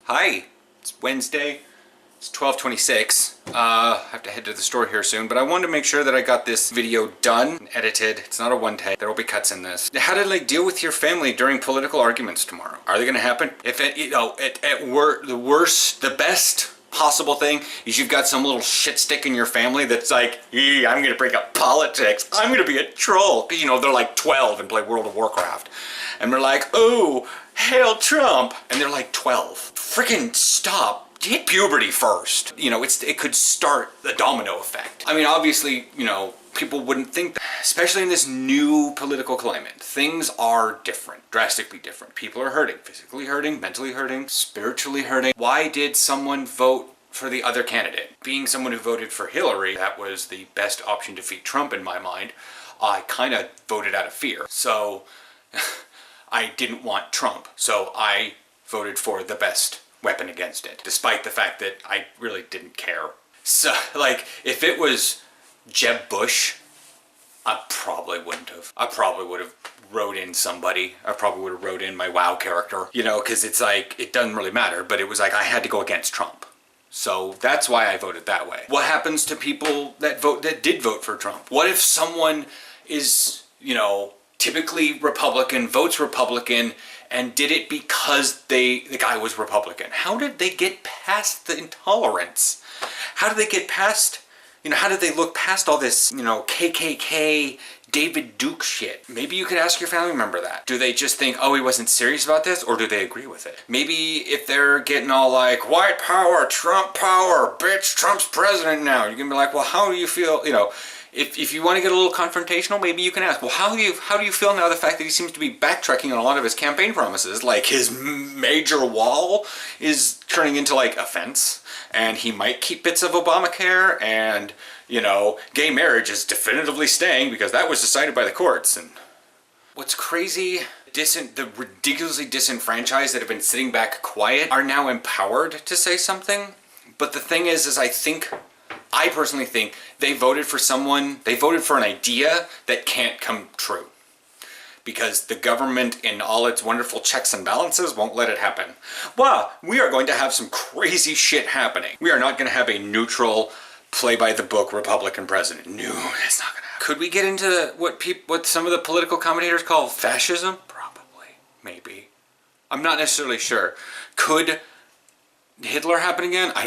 Hi, it's Wednesday. It's 12:26. I have to head to the store here soon, but I wanted to make sure that I got this video done, edited. It's not a one take. There will be cuts in this. How to deal with your family during political arguments tomorrow. Are they going to happen? If the best possible thing is you've got some little shit stick in your family that's like, yeah, I'm going to bring up politics. I'm going to be a troll. They're like 12 and play World of Warcraft. And they're like, oh, hail Trump. And they're like 12. Freaking stop. Hit puberty first. It could start the domino effect. I mean, obviously, people wouldn't think that, especially in this new political climate. Things are different, drastically different. People are hurting, physically hurting, mentally hurting, spiritually hurting. Why did someone vote for the other candidate? Being someone who voted for Hillary, that was the best option to defeat Trump in my mind. I kind of voted out of fear. So I didn't want Trump. So I voted for the best weapon against it, despite the fact that I really didn't care. So, if it was Jeb Bush, I probably wouldn't have. I probably would have wrote in somebody. I probably would have wrote in my WoW character, because it's it doesn't really matter, but it was I had to go against Trump. So that's why I voted that way. What happens to people that did vote for Trump? What if someone is, typically Republican, votes Republican, and did it because the guy was Republican? How did they get past the intolerance? How did they get past, how did they look past all this, KKK, David Duke shit? Maybe you could ask your family member that. Do they just think, oh, he wasn't serious about this? Or do they agree with it? Maybe if they're getting all like, white power, Trump power, bitch, Trump's president now. You're gonna be like, well, how do you feel, If you want to get a little confrontational, maybe you can ask, well, how do you feel now the fact that he seems to be backtracking on a lot of his campaign promises? Like his major wall is turning into a fence, and he might keep bits of Obamacare, and, gay marriage is definitively staying because that was decided by the courts. And what's crazy, the ridiculously disenfranchised that have been sitting back quiet are now empowered to say something. But the thing is I personally think they voted for an idea that can't come true. Because the government in all its wonderful checks and balances won't let it happen. Well, we are going to have some crazy shit happening. We are not going to have a neutral, play-by-the-book Republican president. No, that's not going to happen. Could we get into what some of the political commentators call fascism? Probably. Maybe. I'm not necessarily sure. Could Hitler happen again? I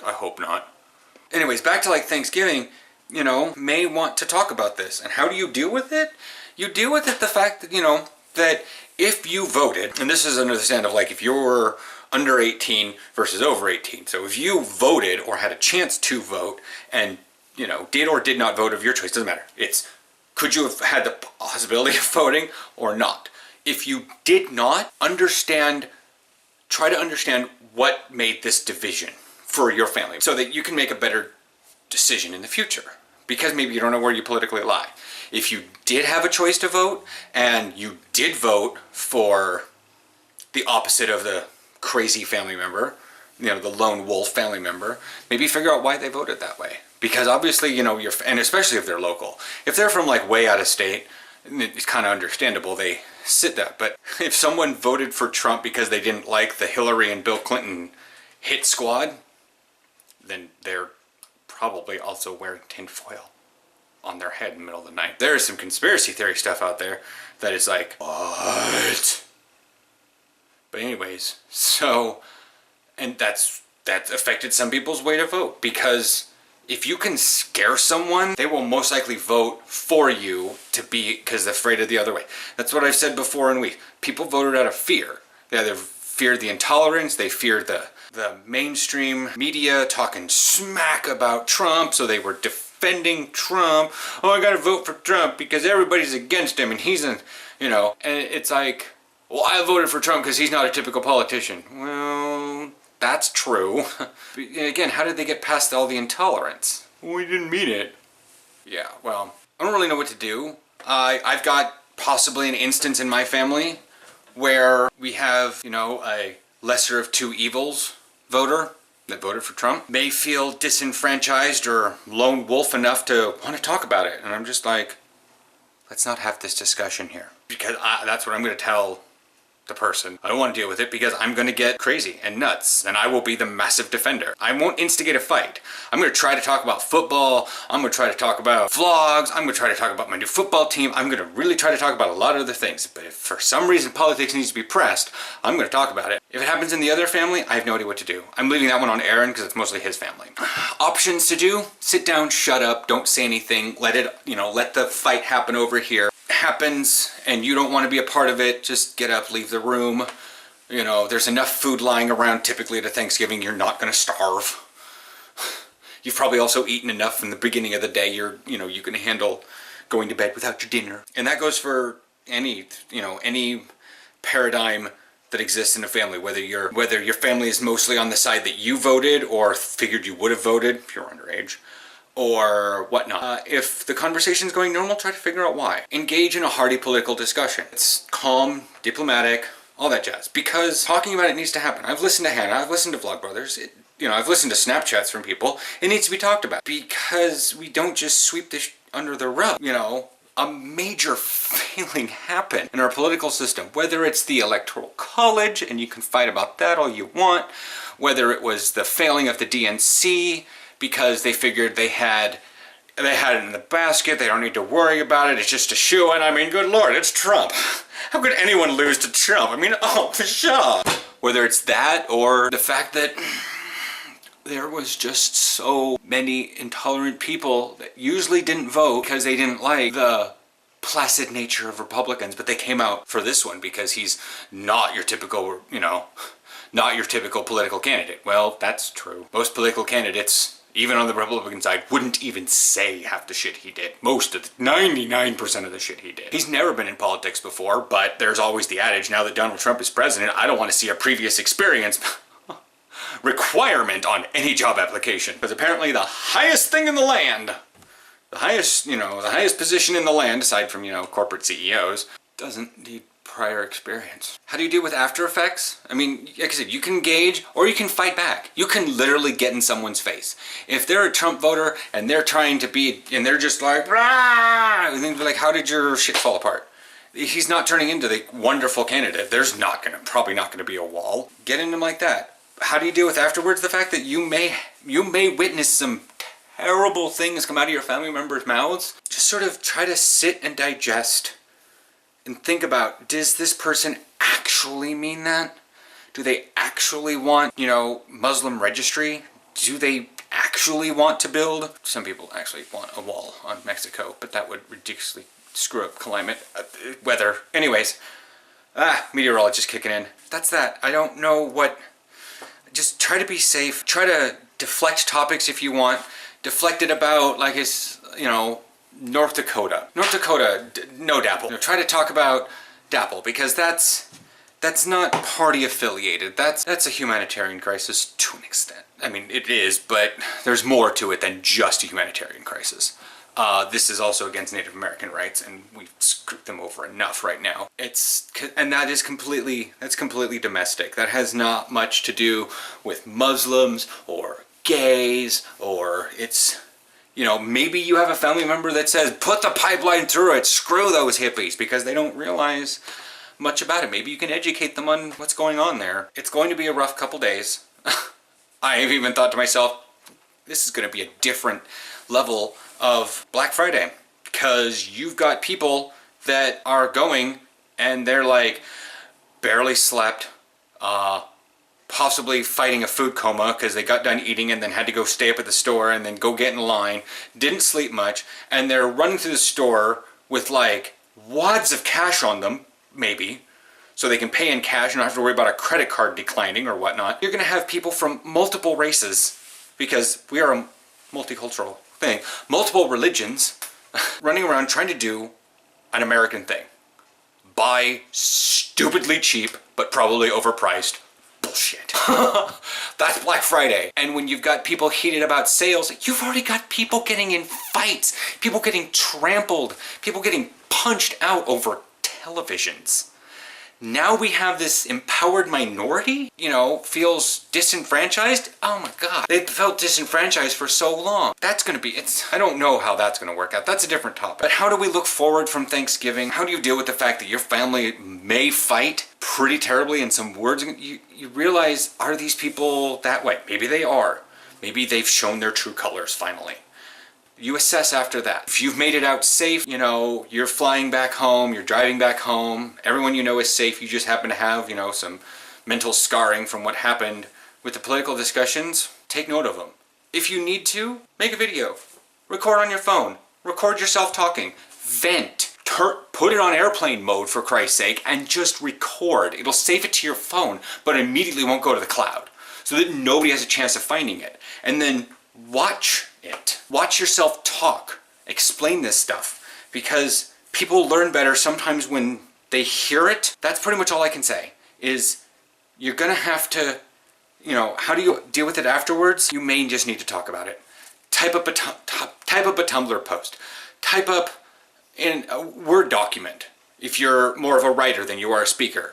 hope not. Anyways, back to Thanksgiving, may want to talk about this. And how do you deal with it? You deal with it the fact that, that if you voted, and this is under the stand of if you're under 18 versus over 18. So if you voted or had a chance to vote and, did or did not vote of your choice, doesn't matter. It's, could you have had the possibility of voting or not? If you did not try to understand what made this division for your family so that you can make a better decision in the future, because maybe you don't know where you politically lie. If you did have a choice to vote and you did vote for the opposite of the crazy family member, the lone wolf family member, maybe figure out why they voted that way. Because obviously, and especially if they're local. If they're from way out of state, it's kind of understandable they sit that. But if someone voted for Trump because they didn't like the Hillary and Bill Clinton hit squad, then they're probably also wearing tinfoil on their head in the middle of the night. There is some conspiracy theory stuff out there that is what? But anyways, and that affected some people's way to vote, because if you can scare someone, they will most likely vote for you because they're afraid of the other way. That's what I've said before in weeks. People voted out of fear. They either feared the intolerance, they feared the mainstream media talking smack about Trump, so they were defending Trump. Oh, I gotta vote for Trump because everybody's against him and he's and it's well, I voted for Trump because he's not a typical politician. Well, that's true. But again, how did they get past all the intolerance? We didn't mean it. Yeah, well, I don't really know what to do. I've got possibly an instance in my family where we have, a lesser of two evils voter that voted for Trump may feel disenfranchised or lone wolf enough to want to talk about it. And I'm just let's not have this discussion here. Because that's what I'm going to tell the person. I don't want to deal with it because I'm going to get crazy and nuts, and I will be the massive defender. I won't instigate a fight. I'm going to try to talk about football. I'm going to try to talk about vlogs. I'm going to try to talk about my new football team. I'm going to really try to talk about a lot of other things. But if for some reason politics needs to be pressed, I'm going to talk about it. If it happens in the other family, I have no idea what to do. I'm leaving that one on Aaron because it's mostly his family. Options to do: sit down, shut up, don't say anything, let it, let the fight happen over here. Happens and you don't want to be a part of it, just get up, leave the room. There's enough food lying around typically at a Thanksgiving, you're not going to starve. You've probably also eaten enough from the beginning of the day, you can handle going to bed without your dinner. And that goes for any paradigm that exists in a family, whether your family is mostly on the side that you voted or figured you would have voted if you're underage, or whatnot. If the conversation's going normal, try to figure out why. Engage in a hearty political discussion. It's calm, diplomatic, all that jazz. Because talking about it needs to happen. I've listened to Hannah, I've listened to Vlogbrothers, I've listened to Snapchats from people. It needs to be talked about. Because we don't just sweep this under the rug, A major failing happened in our political system, whether it's the Electoral College, and you can fight about that all you want, whether it was the failing of the DNC, because they figured they had it in the basket, they don't need to worry about it, it's just a shoo-in. I mean, good Lord, it's Trump. How could anyone lose to Trump? I mean, oh, pshaw. Whether it's that or the fact that there was just so many intolerant people that usually didn't vote because they didn't like the placid nature of Republicans, but they came out for this one because he's not your typical, not your typical political candidate. Well, that's true. Most political candidates, even on the Republican side, wouldn't even say half the shit he did. 99% of the shit he did. He's never been in politics before, but there's always the adage, now that Donald Trump is president, I don't want to see a previous experience requirement on any job application. Because apparently the highest thing in the land, the highest position in the land, aside from, corporate CEOs, doesn't need prior experience. How do you deal with after effects? I mean, like I said, you can engage or you can fight back. You can literally get in someone's face. If they're a Trump voter and they're trying to be, and they're just like, rah, and then they're like, how did your shit fall apart? He's not turning into the wonderful candidate. There's probably not gonna be a wall. Get in him like that. How do you deal with afterwards the fact that you may witness some terrible things come out of your family members' mouths? Just sort of try to sit and digest and think about, does this person actually mean that? Do they actually want, Muslim registry? Do they actually want to build? Some people actually want a wall on Mexico, but that would ridiculously screw up climate, weather. Anyways, meteorologist kicking in. That's that. I don't know what. Just try to be safe. Try to deflect topics if you want. Deflect it about, like, it's, North Dakota. No DAPL. Try to talk about DAPL because that's not party affiliated. That's a humanitarian crisis to an extent. I mean, it is, but there's more to it than just a humanitarian crisis. This is also against Native American rights, and we've screwed them over enough right now. That's completely domestic. That has not much to do with Muslims or gays, or it's, maybe you have a family member that says, put the pipeline through it, screw those hippies, because they don't realize much about it. Maybe you can educate them on what's going on there. It's going to be a rough couple days. I've even thought to myself, this is going to be a different level of Black Friday, because you've got people that are going and they're like barely slept, possibly fighting a food coma because they got done eating and then had to go stay up at the store and then go get in line, didn't sleep much, and they're running through the store with like wads of cash on them, maybe, so they can pay in cash and not have to worry about a credit card declining or whatnot. You're gonna have people from multiple races, because we are a multicultural thing, multiple religions, running around trying to do an American thing. Buy stupidly cheap, but probably overpriced bullshit. That's Black Friday. And when you've got people heated about sales, you've already got people getting in fights, people getting trampled, people getting punched out over televisions. Now we have this empowered minority, you know, feels disenfranchised. Oh my God. They've felt disenfranchised for so long. That's gonna be, I don't know how that's gonna work out. That's a different topic. But how do we look forward from Thanksgiving? How do you deal with the fact that your family may fight pretty terribly in some words? You realize, are these people that way? Maybe they are. Maybe they've shown their true colors finally. You assess after that. If you've made it out safe, you know, you're flying back home, you're driving back home, everyone you know is safe, you just happen to have, you know, some mental scarring from what happened with the political discussions, take note of them. If you need to, make a video. Record on your phone. Record yourself talking. Vent. Put it on airplane mode, for Christ's sake, and just record. It'll save it to your phone, but immediately won't go to the cloud, so that nobody has a chance of finding it. And then watch it. Watch yourself talk. Explain this stuff, because people learn better sometimes when they hear it. That's pretty much all I can say, is you're gonna have to, you know, how do you deal with it afterwards? You may just need to talk about it. Type up a Tumblr post. Type up in a Word document if you're more of a writer than you are a speaker.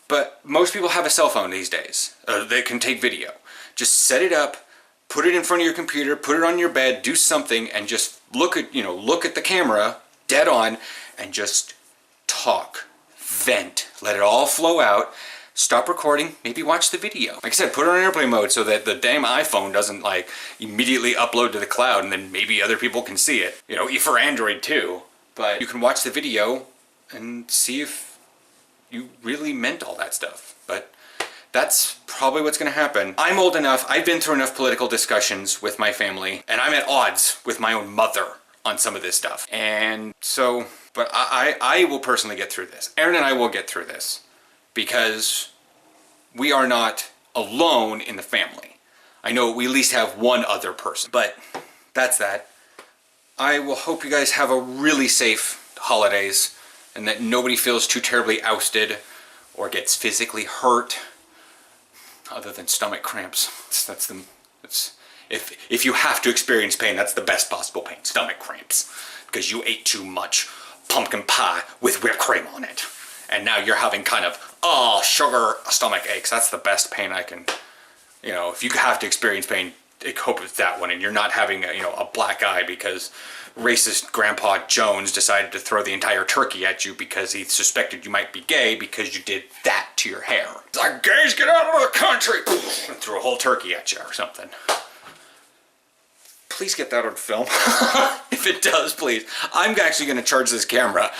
But most people have a cell phone these days. They can take video. Just set it up, put it in front of your computer, put it on your bed, do something, and just look at the camera dead on and just talk. Vent. Let it all flow out. Stop recording, maybe watch the video. Like I said, put it on airplane mode so that the damn iPhone doesn't like immediately upload to the cloud and then maybe other people can see it. You know, for Android too. But you can watch the video and see if you really meant all that stuff. But that's probably what's gonna happen. I'm old enough, I've been through enough political discussions with my family, and I'm at odds with my own mother on some of this stuff. And so, but I will personally get through this. Aaron and I will get through this, because we are not alone in the family. I know we at least have one other person, but that's that. I will hope you guys have a really safe holidays and that nobody feels too terribly ousted or gets physically hurt, other than stomach cramps. If you have to experience pain, that's the best possible pain, stomach cramps, because you ate too much pumpkin pie with whipped cream on it. And now you're having kind of, sugar stomach aches. That's the best pain I can, you know, if you have to experience pain, I hope it's that one, and you're not having a black eye because racist Grandpa Jones decided to throw the entire turkey at you because he suspected you might be gay because you did that to your hair. It's like, gays, get out of the country! And threw a whole turkey at you or something. Please get that on film. If it does, please. I'm actually going to charge this camera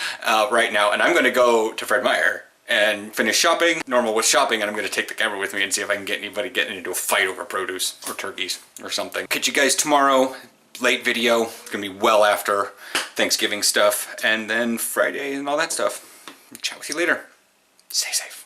right now, and I'm going to go to Fred Meyer and finish shopping, normal with shopping, and I'm going to take the camera with me and see if I can get anybody getting into a fight over produce or turkeys or something. Catch you guys tomorrow, late video. It's going to be well after Thanksgiving stuff, and then Friday and all that stuff. Chat with you later. Stay safe.